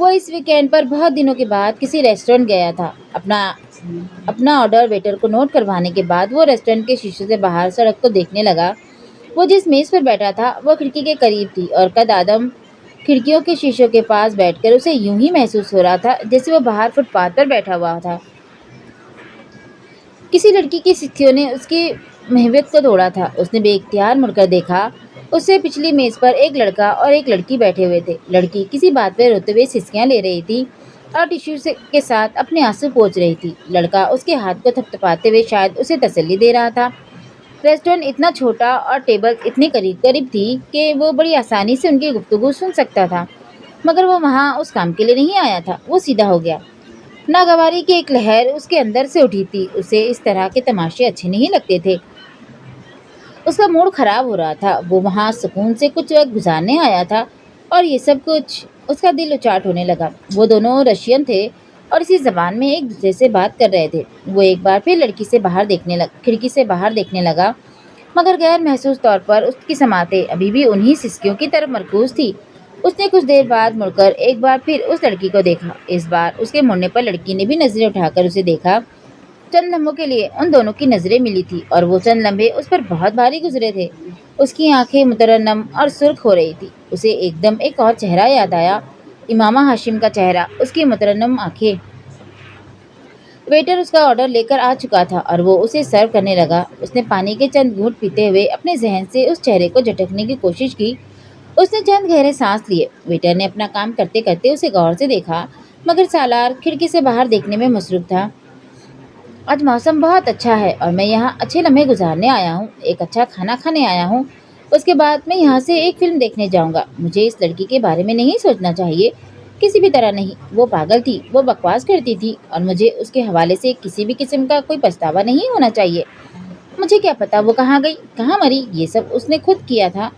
وہ اس ویکینڈ پر بہت دنوں کے بعد کسی ریسٹورینٹ گیا تھا۔ اپنا آرڈر ویٹر کو نوٹ کروانے کے بعد وہ ریسٹورینٹ کے شیشے سے باہر سڑک کو دیکھنے لگا۔ وہ جس میز پر بیٹھا تھا وہ کھڑکی کے قریب تھی اور قد آدم کھڑکیوں کے شیشوں کے پاس بیٹھ کر اسے یوں ہی محسوس ہو رہا تھا جیسے وہ باہر فٹ پاتھ پر بیٹھا ہوا تھا۔ کسی لڑکی کی سکھیوں نے اس کی محویت کو توڑا تھا۔ اس نے بے اختیار مڑ کر دیکھا۔ اس سے پچھلی میز پر ایک لڑکا اور ایک لڑکی بیٹھے ہوئے تھے۔ لڑکی کسی بات پہ روتے ہوئے سسکیاں لے رہی تھی اور ٹشو کے ساتھ اپنے آنسو پوچھ رہی تھی۔ لڑکا اس کے ہاتھ کو تھپتھپاتے ہوئے شاید اسے تسلی دے رہا تھا۔ ریسٹورینٹ اتنا چھوٹا اور ٹیبل اتنے قریب قریب تھی کہ وہ بڑی آسانی سے ان کی گفتگو سن سکتا تھا، مگر وہ وہاں اس کام کے لیے نہیں آیا تھا۔ وہ سیدھا ہو گیا۔ ناگواری کی ایک لہر اس کے اندر سے اٹھی تھی۔ اسے اس طرح کے تماشے اچھے نہیں لگتے تھے۔ اس کا موڈ خراب ہو رہا تھا۔ وہ وہاں سکون سے کچھ وقت گزارنے آیا تھا اور یہ سب کچھ اس کا دل اچاٹ ہونے لگا۔ وہ دونوں رشین تھے اور اسی زبان میں ایک دوسرے سے بات کر رہے تھے۔ وہ ایک بار پھر کھڑکی سے باہر دیکھنے لگا، مگر غیر محسوس طور پر اس کی سماعتیں ابھی بھی انہی سسکیوں کی طرف مرکوز تھی۔ اس نے کچھ دیر بعد مڑ کر ایک بار پھر اس لڑکی کو دیکھا۔ اس بار اس کے مڑنے پر لڑکی نے بھی نظریں اٹھا کر اسے دیکھا۔ چند لمحوں کے لیے ان دونوں کی نظریں ملی تھی اور وہ چند لمحے اس پر بہت بھاری گزرے تھے۔ اس کی آنکھیں مترنم اور سرخ ہو رہی تھی۔ اسے ایک دم ایک اور چہرہ یاد آیا، امامہ ہاشم کا چہرہ، اس کی مترنم آنکھیں۔ ویٹر اس کا آرڈر لے کر آ چکا تھا اور وہ اسے سرو کرنے لگا۔ اس نے پانی کے چند گھونٹ پیتے ہوئے اپنے ذہن سے اس چہرے کو جھٹکنے کی کوشش کی۔ اس نے چند گہرے سانس لیے۔ ویٹر نے اپنا کام کرتے کرتے اسے غور سے دیکھا، مگر سالار کھڑکی سے باہر دیکھنے میں مصروف تھا۔ آج موسم بہت اچھا ہے اور میں یہاں اچھے لمحے گزارنے آیا ہوں، ایک اچھا کھانا کھانے آیا ہوں۔ اس کے بعد میں یہاں سے ایک فلم دیکھنے جاؤں گا۔ مجھے اس لڑکی کے بارے میں نہیں سوچنا چاہیے، کسی بھی طرح نہیں۔ وہ پاگل تھی، وہ بکواس کرتی تھی اور مجھے اس کے حوالے سے کسی بھی قسم کا کوئی پچھتاوا نہیں ہونا چاہیے۔ مجھے کیا پتا وہ کہاں گئی، کہاں مری، یہ سب اس نے خود کیا تھا۔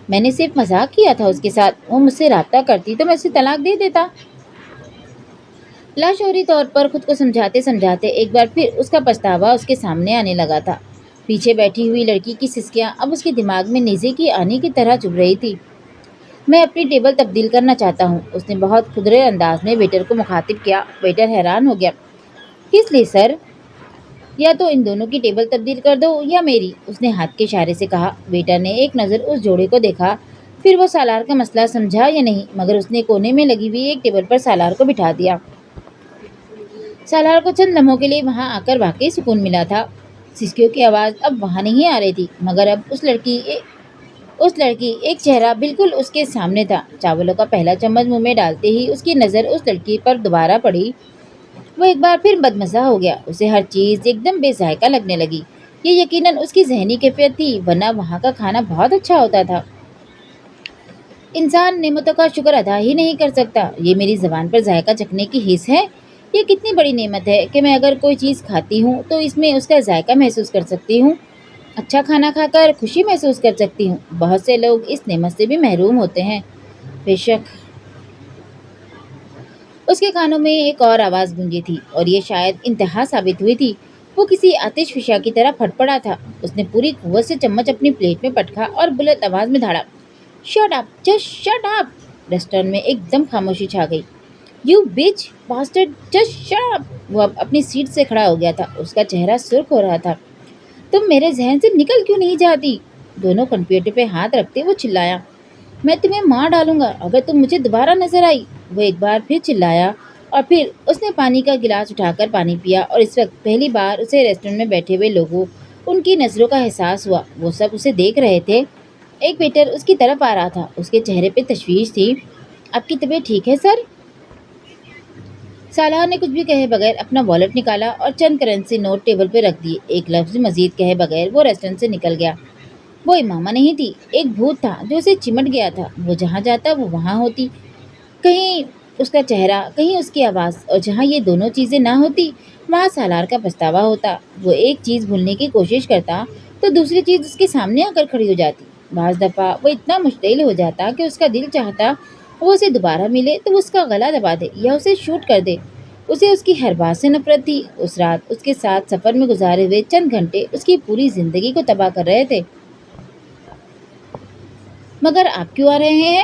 میں نے صرف مذاق کیا تھا اس کے ساتھ۔ وہ مجھ سے رابطہ کرتی تو میں اسے طلاق دے دیتا۔ لاشعوری طور پر خود کو سمجھاتے سمجھاتے ایک بار پھر اس کا پچھتاوا اس کے سامنے آنے لگا تھا۔ پیچھے بیٹھی ہوئی لڑکی کی سسکیاں اب اس کے دماغ میں نیزے کی آنی کی طرح چبھ رہی تھی۔ میں اپنی ٹیبل تبدیل کرنا چاہتا ہوں، اس نے بہت کھدرے انداز میں ویٹر کو مخاطب کیا۔ ویٹر حیران ہو گیا۔ کس لیے سر؟ یا تو ان دونوں کی ٹیبل تبدیل کر دو یا میری، اس نے ہاتھ کے اشارے سے کہا۔ ویٹر نے ایک نظر اس جوڑے کو دیکھا، پھر وہ سالار کا مسئلہ سمجھا یا نہیں، مگر اس نے کونے میں لگی ہوئی ایک ٹیبل پر سالار کو بٹھا دیا۔ سالار کو چند لمحوں کے لیے وہاں آ کر واقعی سکون ملا تھا۔ سسکیوں کی آواز اب وہاں نہیں آ رہی تھی، مگر اب اس لڑکی ایک چہرہ بالکل اس کے سامنے تھا۔ چاولوں کا پہلا چمچ منہ میں ڈالتے ہی اس کی نظر اس لڑکی پر دوبارہ پڑی۔ وہ ایک بار پھر بدمزہ ہو گیا۔ اسے ہر چیز ایک دم بے ذائقہ لگنے لگی۔ یہ یقیناً اس کی ذہنی کیفیت تھی، ورنہ وہاں کا کھانا بہت اچھا ہوتا تھا۔ انسان نعمتوں کا شکر ادا ہی نہیں کر سکتا۔ یہ میری زبان پر ذائقہ چکھنے کی حس ہے۔ یہ کتنی بڑی نعمت ہے کہ میں اگر کوئی چیز کھاتی ہوں تو اس میں اس کا ذائقہ محسوس کر سکتی ہوں، اچھا کھانا کھا کر خوشی محسوس کر سکتی ہوں۔ بہت سے لوگ اس نعمت سے بھی محروم ہوتے ہیں۔ بے شک۔ اس کے کانوں میں ایک اور آواز گونجی تھی اور یہ شاید انتہا ثابت ہوئی تھی۔ وہ کسی آتش فشاں کی طرح پھٹ پڑا تھا۔ اس نے پوری قوت سے چمچ اپنی پلیٹ میں پٹکا اور بلند آواز میں دھاڑا، shut up, just shut up. Restaurant میں ایک دم خاموشی چھا گئی۔ یو بچ باسٹرڈ، جسٹ شٹ اپ۔ وہ اب اپنی سیٹ سے کھڑا ہو گیا تھا۔ اس کا چہرہ سرخ ہو رہا تھا۔ تم میرے ذہن سے نکل کیوں نہیں جاتی؟ دونوں کمپیوٹر پہ ہاتھ رکھتے وہ چلایا، میں تمہیں مار ڈالوں گا اگر تم مجھے دوبارہ نظر آئی۔ وہ ایک بار پھر چلایا اور پھر اس نے پانی کا گلاس اٹھا کر پانی پیا اور اس وقت پہلی بار اسے ریسٹورینٹ میں بیٹھے ہوئے لوگوں، ان کی نظروں کا احساس ہوا۔ وہ سب اسے دیکھ رہے تھے۔ ایک ویٹر اس کی طرف آ رہا تھا۔ اس کے چہرے پہ تشویش تھی۔ آپ کی طبیعت ٹھیک ہے سر؟ سالار نے کچھ بھی کہے بغیر اپنا والیٹ نکالا اور چند کرنسی نوٹ ٹیبل پہ رکھ دیے۔ ایک لفظ مزید کہے بغیر وہ ریسٹورینٹ سے نکل گیا۔ وہ امامہ نہیں تھی، ایک بھوت تھا جو اسے چمٹ گیا تھا۔ وہ جہاں جاتا وہ وہاں ہوتی، کہیں اس کا چہرہ، کہیں اس کی آواز، اور جہاں یہ دونوں چیزیں نہ ہوتی وہاں سالار کا پچھتاوا ہوتا۔ وہ ایک چیز بھولنے کی کوشش کرتا تو دوسری چیز اس کے سامنے آ کر کھڑی ہو جاتی۔ بعض دفعہ وہ اتنا مشتعل ہو جاتا کہ اس کا دل چاہتا وہ اسے دوبارہ ملے تو وہ اس کا گلا دبا دے یا اسے شوٹ کر دے۔ اسے اس کی ہر بات سے نفرت تھی۔ اس رات اس کے ساتھ سفر میں گزارے ہوئے چند گھنٹے اس کی پوری زندگی کو تباہ کر رہے تھے۔ مگر آپ کیوں آ رہے ہیں؟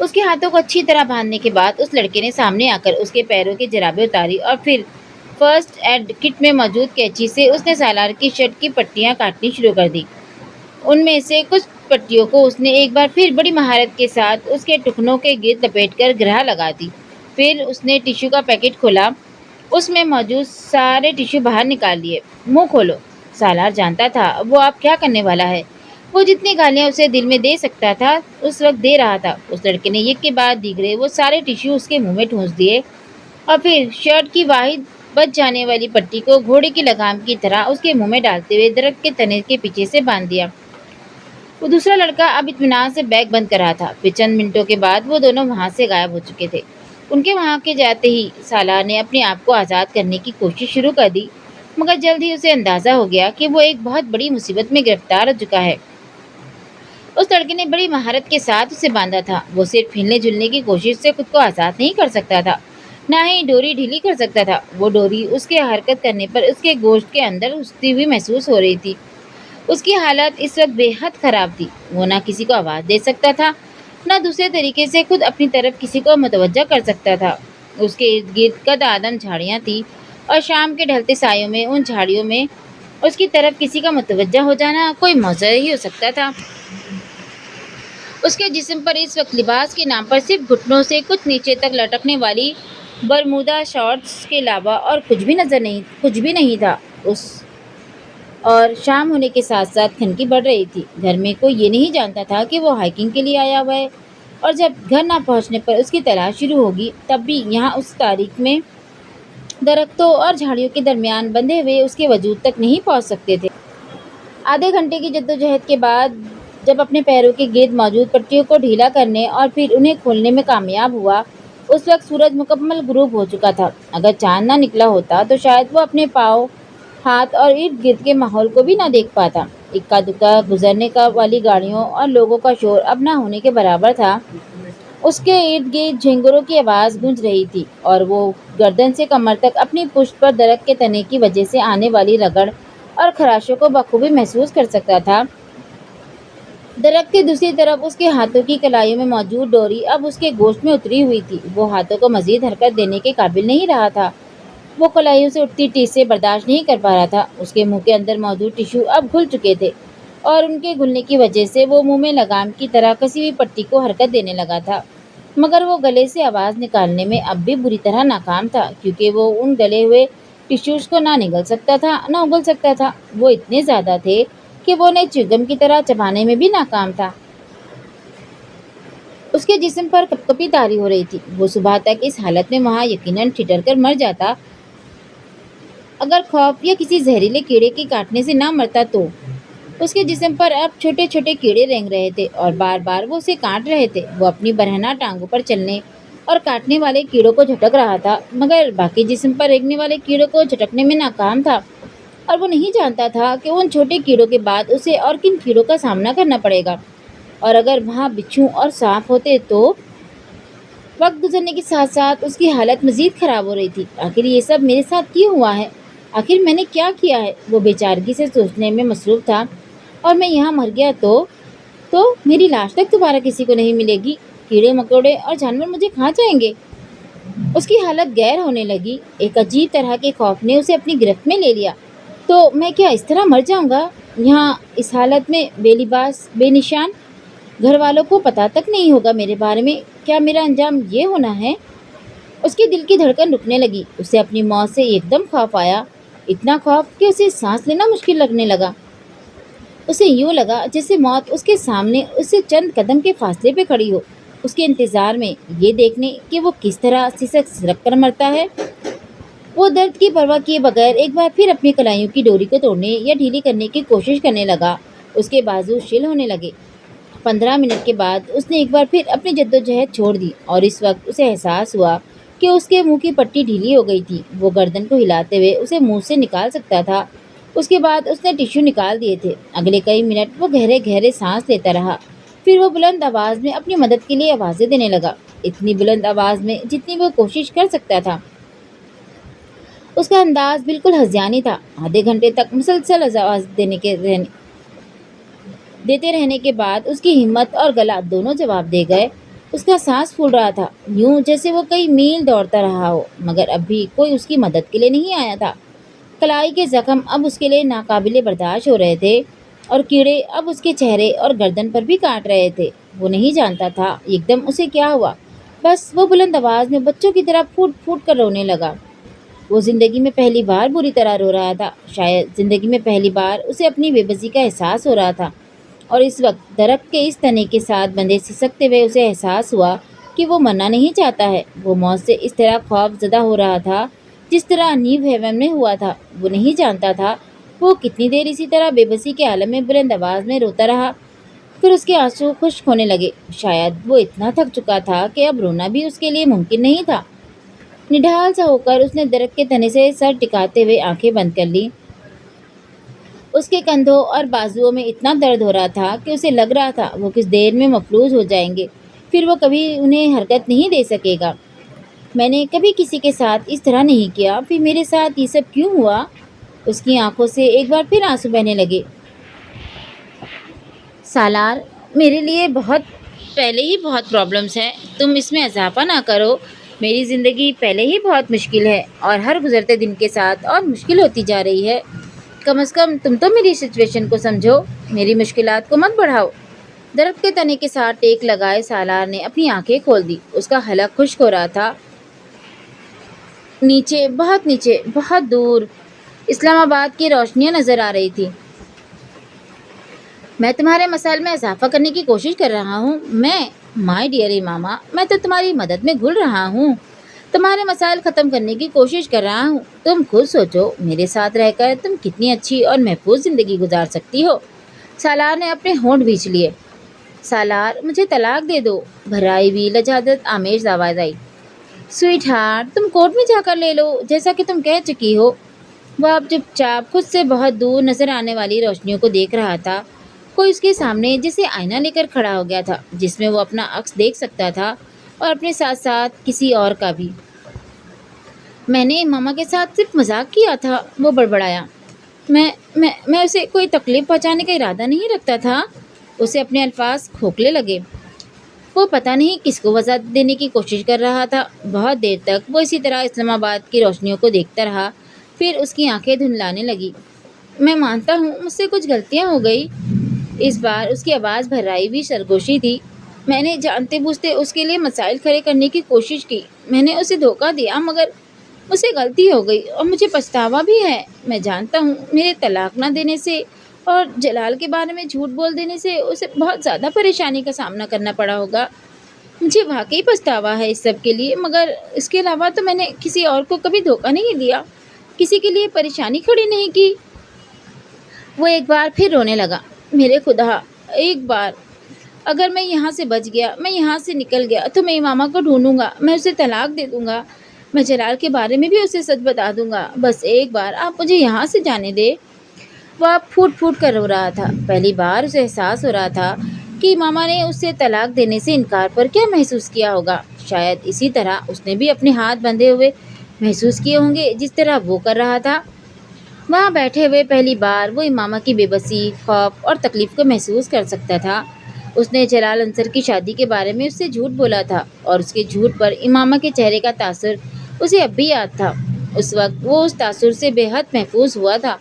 اس کے ہاتھوں کو اچھی طرح باندھنے کے بعد اس لڑکے نے سامنے آ کر اس کے پیروں کی جرابیں اتاری اور پھر فرسٹ ایڈ کٹ میں موجود کینچی سے اس نے سالار کی شرٹ کی پٹیاں کاٹنی شروع کر دی۔ ان میں سے کچھ پٹیوں کو اس نے ایک بار پھر بڑی مہارت کے ساتھ اس کے ٹخنوں کے گرد لپیٹ کر گرہ لگا دی۔ پھر اس نے ٹشو کا پیکٹ کھولا، اس میں موجود سارے ٹشو باہر نکال لیے۔ منہ کھولو۔ سالار جانتا تھا وہ آپ کیا کرنے والا ہے۔ وہ جتنی گالیاں اسے دل میں دے سکتا تھا اس وقت دے رہا تھا۔ اس لڑکے نے ایک کے بعد دیگرے وہ سارے ٹشو اس کے منہ میں ٹھونس دیے اور پھر شرٹ کی واحد بچ جانے والی پٹی کو گھوڑے کی لگام کی طرح اس کے منہ میں ڈالتے ہوئے درخت کے تنے کے پیچھے سے باندھ دیا۔ وہ دوسرا لڑکا اب اطمینان سے بیگ بند کر رہا تھا۔ پھر چند منٹوں کے بعد وہ دونوں وہاں سے غائب ہو چکے تھے۔ ان کے وہاں کے جاتے ہی سالار نے اپنے آپ کو آزاد کرنے کی کوشش شروع کر دی، مگر جلد ہی اسے اندازہ ہو گیا کہ وہ ایک بہت بڑی مصیبت میں گرفتار ہو چکا ہے۔ اس لڑکے نے بڑی مہارت کے ساتھ اسے باندھا تھا۔ وہ صرف ہلنے جلنے کی کوشش سے خود کو آزاد نہیں کر سکتا تھا، نہ ہی ڈوری ڈھیلی کر سکتا تھا۔ وہ ڈوری اس کے حرکت کرنے پر اس کے گوشت کے اندر گھستی ہوئی محسوس ہو رہی تھی۔ اس کی حالت اس وقت بے حد خراب تھی۔ وہ نہ کسی کو آواز دے سکتا تھا، نہ دوسرے طریقے سے خود اپنی طرف کسی کو متوجہ کر سکتا تھا۔ اس کے ارد گرد قد آدم جھاڑیاں تھیں اور شام کے ڈھلتے سایوں میں ان جھاڑیوں میں اس کی طرف کسی کا متوجہ ہو جانا کوئی معجزہ ہی ہو سکتا تھا۔ اس کے جسم پر اس وقت لباس کے نام پر صرف گھٹنوں سے کچھ نیچے تک لٹکنے والی برمودا شارٹس کے علاوہ اور کچھ بھی نہیں تھا۔ اور شام ہونے کے ساتھ ساتھ ٹھنڈی بڑھ رہی تھی۔ گھر میں کوئی یہ نہیں جانتا تھا کہ وہ ہائیکنگ کے لیے آیا ہوا ہے، اور جب گھر نہ پہنچنے پر اس کی تلاش شروع ہوگی تب بھی یہاں اس تاریکی میں درختوں اور جھاڑیوں کے درمیان بندھے ہوئے اس کے وجود تک نہیں پہنچ سکتے تھے۔ آدھے گھنٹے کی جدوجہد کے بعد جب اپنے پیروں کے گرد موجود پٹیوں کو ڈھیلا کرنے اور پھر انہیں کھولنے میں کامیاب ہوا، اس وقت سورج مکمل غروب ہو چکا تھا۔ اگر چاند نہ نکلا ہوتا تو شاید وہ اپنے پاؤں، ہاتھ اور ارد گرد کے ماحول کو بھی نہ دیکھ پاتا۔ اکا دکا گزرنے والی گاڑیوں اور لوگوں کا شور اب نہ ہونے کے برابر تھا۔ اس کے ارد گرد جھینگروں کی آواز گونج رہی تھی اور وہ گردن سے کمر تک اپنی پشت پر درخت کے تنے کی وجہ سے آنے والی رگڑ اور خراشوں کو بخوبی محسوس کر سکتا تھا۔ درخت کے دوسری طرف اس کے ہاتھوں کی کلائیوں میں موجود ڈوری اب اس کے گوشت میں اتری ہوئی تھی۔ وہ ہاتھوں کو مزید حرکت دینے کے قابل نہیں رہا تھا۔ وہ کلائیوں سے اٹھتی ٹیسیں برداشت نہیں کر پا رہا تھا۔ اس کے منہ کے اندر موجود ٹشو اب گھل چکے تھے اور ان کے گھلنے کی وجہ سے وہ منہ میں لگام کی طرح کسی بھی پٹی کو حرکت دینے لگا تھا، مگر وہ گلے سے آواز نکالنے میں اب بھی بری طرح ناکام تھا، کیونکہ وہ ان گلے ہوئے ٹشوز کو نہ نگل سکتا تھا نہ اگل سکتا تھا۔ وہ اتنے زیادہ تھے کہ وہ انہیں چیوگم کی طرح چبانے میں بھی ناکام تھا۔ اس کے جسم پر کپکپی طاری ہو رہی تھی۔ وہ صبح تک اس حالت میں وہاں یقیناً ٹھٹر کر مر جاتا اگر خوف یا کسی زہریلے کیڑے کے کاٹنے سے نہ مرتا تو۔ اس کے جسم پر اب چھوٹے چھوٹے کیڑے رینگ رہے تھے اور بار بار وہ اسے کاٹ رہے تھے۔ وہ اپنی برہنہ ٹانگوں پر چلنے اور کاٹنے والے کیڑوں کو جھٹک رہا تھا، مگر باقی جسم پر رینگنے والے کیڑوں کو جھٹکنے میں ناکام تھا، اور وہ نہیں جانتا تھا کہ ان چھوٹے کیڑوں کے بعد اسے اور کن کیڑوں کا سامنا کرنا پڑے گا، اور اگر وہاں بچھو اور سانپ ہوتے تو۔ وقت گزرنے کے ساتھ ساتھ اس کی حالت مزید خراب ہو رہی تھی۔ آخر یہ سب میرے ساتھ کیوں ہوا ہے؟ آخر میں نے کیا کیا ہے؟ وہ بے چارگی سے سوچنے میں مصروف تھا۔ اور میں یہاں مر گیا تو میری لاش تک دوبارہ کسی کو نہیں ملے گی۔ کیڑے مکوڑے اور جانور مجھے کھا جائیں گے۔ اس کی حالت غیر ہونے لگی۔ ایک عجیب طرح کے خوف نے اسے اپنی گرفت میں لے لیا۔ تو میں کیا اس طرح مر جاؤں گا یہاں اس حالت میں، بے لباس، بے نشان؟ گھر والوں کو پتہ تک نہیں ہوگا میرے بارے میں؟ کیا میرا انجام یہ ہونا ہے؟ اس کے دل کی دھڑکن رکنے لگی۔ اسے اپنی موت سے ایک دم خوف آیا، اتنا خوف کہ اسے سانس لینا مشکل لگنے لگا۔ اسے یوں لگا جیسے موت اس کے سامنے اس سے چند قدم کے فاصلے پہ کھڑی ہو، اس کے انتظار میں، یہ دیکھنے کہ وہ کس طرح سسک سرک کر مرتا ہے۔ وہ درد کی پرواہ کیے بغیر ایک بار پھر اپنی کلائیوں کی ڈوری کو توڑنے یا ڈھیلی کرنے کی کوشش کرنے لگا۔ اس کے بازو شل ہونے لگے۔ 15 منٹ کے بعد اس نے ایک بار پھر اپنی جدوجہد چھوڑ دی، اور اس وقت اسے احساس ہوا کہ اس کے منہ کی پٹی ڈھیلی ہو گئی تھی۔ وہ گردن کو ہلاتے ہوئے اسے منہ سے نکال سکتا تھا۔ اس کے بعد اس نے ٹشو نکال دیے تھے۔ اگلے کئی منٹ وہ گہرے گہرے سانس لیتا رہا، پھر وہ بلند آواز میں اپنی مدد کے لیے آوازیں دینے لگا، اتنی بلند آواز میں جتنی وہ کوشش کر سکتا تھا۔ اس کا انداز بالکل ہذیانی تھا۔ آدھے گھنٹے تک مسلسل آواز دیتے رہنے کے بعد اس کی ہمت اور گلا دونوں جواب دے گئے۔ اس کا سانس پھول رہا تھا، یوں جیسے وہ کئی میل دوڑتا رہا ہو، مگر اب بھی کوئی اس کی مدد کے لیے نہیں آیا تھا۔ کلائی کے زخم اب اس کے لیے ناقابل برداشت ہو رہے تھے اور کیڑے اب اس کے چہرے اور گردن پر بھی کاٹ رہے تھے۔ وہ نہیں جانتا تھا ایک دم اسے کیا ہوا، بس وہ بلند آواز میں بچوں کی طرح پھوٹ پھوٹ کر رونے لگا۔ وہ زندگی میں پہلی بار بری طرح رو رہا تھا، شاید زندگی میں پہلی بار اسے اپنی بے بسی کا احساس ہو رہا تھا، اور اس وقت درخت کے اس تنے کے ساتھ بندھے سسکتے ہوئے اسے احساس ہوا کہ وہ مرنا نہیں چاہتا ہے۔ وہ موت سے اس طرح خوف زدہ ہو رہا تھا جس طرح نیو ہیون میں ہوا تھا۔ وہ نہیں جانتا تھا وہ کتنی دیر اسی طرح بے بسی کے عالم میں بلند آواز میں روتا رہا، پھر اس کے آنسو خشک ہونے لگے۔ شاید وہ اتنا تھک چکا تھا کہ اب رونا بھی اس کے لیے ممکن نہیں تھا۔ نڈھال سا ہو کر اس نے درخت کے تنے سے سر ٹکاتے ہوئے آنکھیں بند کر لیں۔ اس کے کندھوں اور بازوؤں میں اتنا درد ہو رہا تھا کہ اسے لگ رہا تھا وہ کچھ دیر میں مفلوج ہو جائیں گے، پھر وہ کبھی انہیں حرکت نہیں دے سکے گا۔ میں نے کبھی کسی کے ساتھ اس طرح نہیں کیا، پھر میرے ساتھ یہ سب کیوں ہوا؟ اس کی آنکھوں سے ایک بار پھر آنسو بہنے لگے۔ سالار، میرے لیے پہلے ہی بہت پرابلمس ہیں، تم اس میں اضافہ نہ کرو۔ میری زندگی پہلے ہی بہت مشکل ہے اور ہر گزرتے دن کے ساتھ اور مشکل ہوتی جا رہی ہے۔ کم از کم تم تو میری سچویشن کو سمجھو، میری مشکلات کو مت بڑھاؤ۔ درخت کے تنے کے ساتھ ٹیک لگائے سالار نے اپنی آنکھیں کھول دی۔ اس کا حلق خشک ہو رہا تھا۔ نیچے، بہت دور اسلام آباد کی روشنیاں نظر آ رہی تھی۔ میں تمہارے مسائل میں اضافہ کرنے کی کوشش کر رہا ہوں۔ مائی ڈیئر امامہ، میں تو تمہاری مدد میں گھل رہا ہوں، تمہارے مسائل ختم کرنے کی کوشش کر رہا ہوں۔ تم خود سوچو، میرے ساتھ رہ کر تم کتنی اچھی اور محفوظ زندگی گزار سکتی ہو۔ سالار نے اپنے ہونٹ بھینچ لیے۔ سالار، مجھے طلاق دے دو، بھرائی ہوئی لجاجت آمیز آواز آئی۔ سویٹ ہارٹ، تم کورٹ میں جا کر لے لو، جیسا کہ تم کہہ چکی ہو۔ وہ اب چپ چاپ خود سے بہت دور نظر آنے والی روشنیوں کو دیکھ رہا تھا۔ کوئی اس کے سامنے جیسے آئینہ لے کر کھڑا ہو گیا تھا جس میں وہ اپنا عکس دیکھ سکتا تھا، اور اپنے ساتھ ساتھ کسی اور کا بھی۔ میں نے ماما کے ساتھ صرف مذاق کیا تھا، وہ بڑبڑایا۔ میں اسے کوئی تکلیف پہنچانے کا ارادہ نہیں رکھتا تھا۔ اسے اپنے الفاظ کھوکھلے لگے۔ وہ پتہ نہیں کس کو وضاحت دینے کی کوشش کر رہا تھا۔ بہت دیر تک وہ اسی طرح اسلام آباد کی روشنیوں کو دیکھتا رہا، پھر اس کی آنکھیں دھندلانے لگی۔ میں مانتا ہوں مجھ سے کچھ غلطیاں ہو گئی۔ اس بار اس کی آواز بھرائی ہوئی سرگوشی تھی۔ میں نے جانتے بوجھتے اس کے لیے مسائل کھڑے کرنے کی کوشش کی۔ میں نے اسے دھوکہ دیا، مگر مجھ سے غلطی ہو گئی اور مجھے پچھتاوا بھی ہے۔ میں جانتا ہوں میرے طلاق نہ دینے سے اور جلال کے بارے میں جھوٹ بول دینے سے اسے بہت زیادہ پریشانی کا سامنا کرنا پڑا ہوگا۔ مجھے واقعی پچھتاوا ہے اس سب کے لیے، مگر اس کے علاوہ تو میں نے کسی اور کو کبھی دھوکہ نہیں دیا، کسی کے لیے پریشانی کھڑی نہیں کی۔ وہ ایک بار پھر رونے لگا۔ میرے خدا، ایک بار اگر میں یہاں سے بچ گیا، میں یہاں سے نکل گیا تو میں امامہ کو ڈھونڈوں گا، میں اسے طلاق دے دوں گا، میں جلال کے بارے میں بھی اسے سچ بتا دوں گا، بس ایک بار آپ مجھے یہاں سے جانے دے۔ وہ اب پھوٹ پھوٹ کر رو رہا تھا۔ پہلی بار اسے احساس ہو رہا تھا کہ امامہ نے اس سے طلاق دینے سے انکار پر کیا محسوس کیا ہوگا۔ شاید اسی طرح اس نے بھی اپنے ہاتھ بندھے ہوئے محسوس کیے ہوں گے جس طرح وہ کر رہا تھا۔ وہاں بیٹھے ہوئے پہلی بار وہ امامہ کی بے بسی، خوف اور تکلیف کو محسوس کر سکتا تھا۔ اس نے جلال انصر کی شادی کے بارے میں اس سے جھوٹ بولا تھا، اور اس کے جھوٹ پر امامہ کے چہرے کا تاثر اسے اب بھی یاد تھا۔ اس وقت وہ اس تاثر سے بے حد محفوظ ہوا تھا۔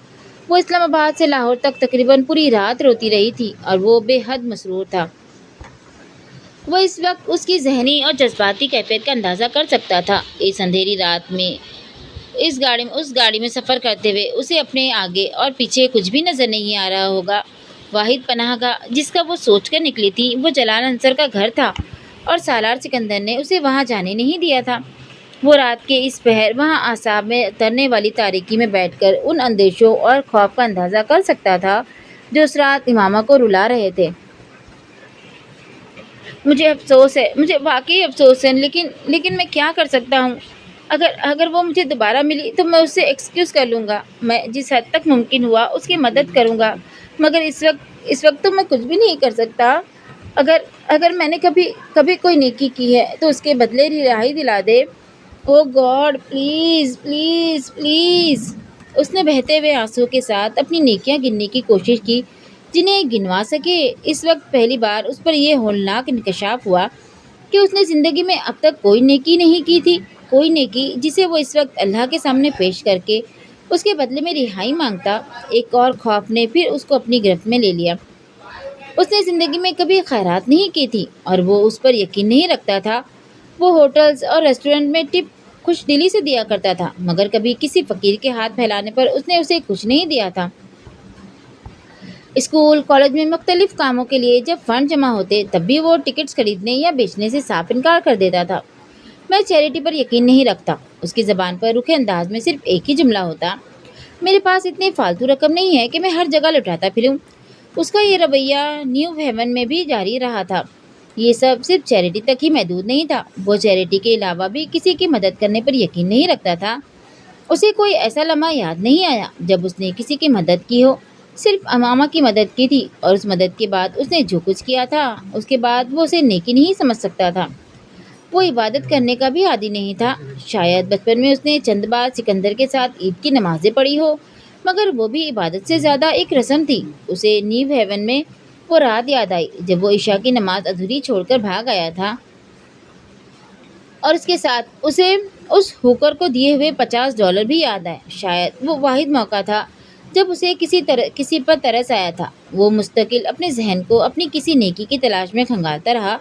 وہ اسلام آباد سے لاہور تک تقریباً پوری رات روتی رہی تھی اور وہ بے حد مسرور تھا۔ وہ اس وقت اس کی ذہنی اور جذباتی کیفیت کا اندازہ کر سکتا تھا۔ اس اندھیری رات میں اس گاڑی میں سفر کرتے ہوئے اسے اپنے آگے اور پیچھے کچھ بھی نظر نہیں آ رہا ہوگا۔ واحد پناہ گاہ جس کا وہ سوچ کر نکلی تھی وہ جلال انصر کا گھر تھا، اور سالار سکندر نے اسے وہاں جانے نہیں دیا تھا۔ وہ رات کے اس پہر وہاں اعصاب میں اترنے والی تاریکی میں بیٹھ کر ان اندیشوں اور خوف کا اندازہ کر سکتا تھا جو اس رات امامہ کو رلا رہے تھے۔ مجھے افسوس ہے، مجھے واقعی افسوس ہے، لیکن میں کیا کر سکتا ہوں؟ اگر وہ مجھے دوبارہ ملی تو میں اس سے ایکسکیوز کر لوں گا، میں جس حد تک ممکن ہوا اس کی مدد کروں گا، مگر اس وقت تو میں کچھ بھی نہیں کر سکتا۔ اگر میں نے کبھی کوئی نیکی کی ہے تو اس کے بدلے رہائی دلا دے۔ او گاڈ، پلیز پلیز پلیز۔ اس نے بہتے ہوئے آنسو کے ساتھ اپنی نیکیاں گننے کی کوشش کی جنہیں گنوا سکے۔ اس وقت پہلی بار اس پر یہ ہولناک انکشاف ہوا کہ اس نے زندگی میں اب تک کوئی نیکی نہیں کی تھی، کوئی نیکی جسے وہ اس وقت اللہ کے سامنے پیش کر کے اس کے بدلے میں رہائی مانگتا۔ ایک اور خوف نے پھر اس کو اپنی گرفت میں لے لیا۔ اس نے زندگی میں کبھی خیرات نہیں کی تھی اور وہ اس پر یقین نہیں رکھتا تھا۔ وہ ہوٹلز اور ریسٹورنٹ میں ٹپ خوش دلی سے دیا کرتا تھا، مگر کبھی کسی فقیر کے ہاتھ پھیلانے پر اس نے اسے کچھ نہیں دیا تھا۔ اسکول، کالج میں مختلف کاموں کے لیے جب فنڈ جمع ہوتے تب بھی وہ ٹکٹس خریدنے یا بیچنے سے صاف انکار کر دیتا تھا۔ میں چیریٹی پر یقین نہیں رکھتا۔ اس کی زبان پر رکھے انداز میں صرف ایک ہی جملہ ہوتا: میرے پاس اتنی فالتو رقم نہیں ہے کہ میں ہر جگہ لٹاتا پھروں۔ اس کا یہ رویہ نیو ہیون میں بھی جاری رہا تھا۔ یہ سب صرف چیریٹی تک ہی محدود نہیں تھا، وہ چیریٹی کے علاوہ بھی کسی کی مدد کرنے پر یقین نہیں رکھتا تھا۔ اسے کوئی ایسا لمحہ یاد نہیں آیا جب اس نے کسی کی مدد کی ہو۔ صرف امامہ کی مدد کی تھی، اور اس مدد کے بعد اس نے جو کچھ کیا تھا اس کے بعد وہ اسے نیکی نہیں سمجھ سکتا تھا۔ وہ عبادت کرنے کا بھی عادی نہیں تھا۔ شاید بچپن میں اس نے چند بار سکندر کے ساتھ عید کی نمازیں پڑھی ہو، مگر وہ بھی عبادت سے زیادہ ایک رسم تھی۔ اسے نیو ہیون میں وہ رات یاد آئی جب وہ عشاء کی نماز ادھوری چھوڑ کر بھاگ آیا تھا، اور اس کے ساتھ اسے اس ہوکر کو دیے ہوئے $50 بھی یاد آئے۔ شاید وہ واحد موقع تھا جب اسے کسی پر ترس آیا تھا۔ وہ مستقل اپنے ذہن کو اپنی کسی نیکی کی تلاش میں کھنگالتا رہا،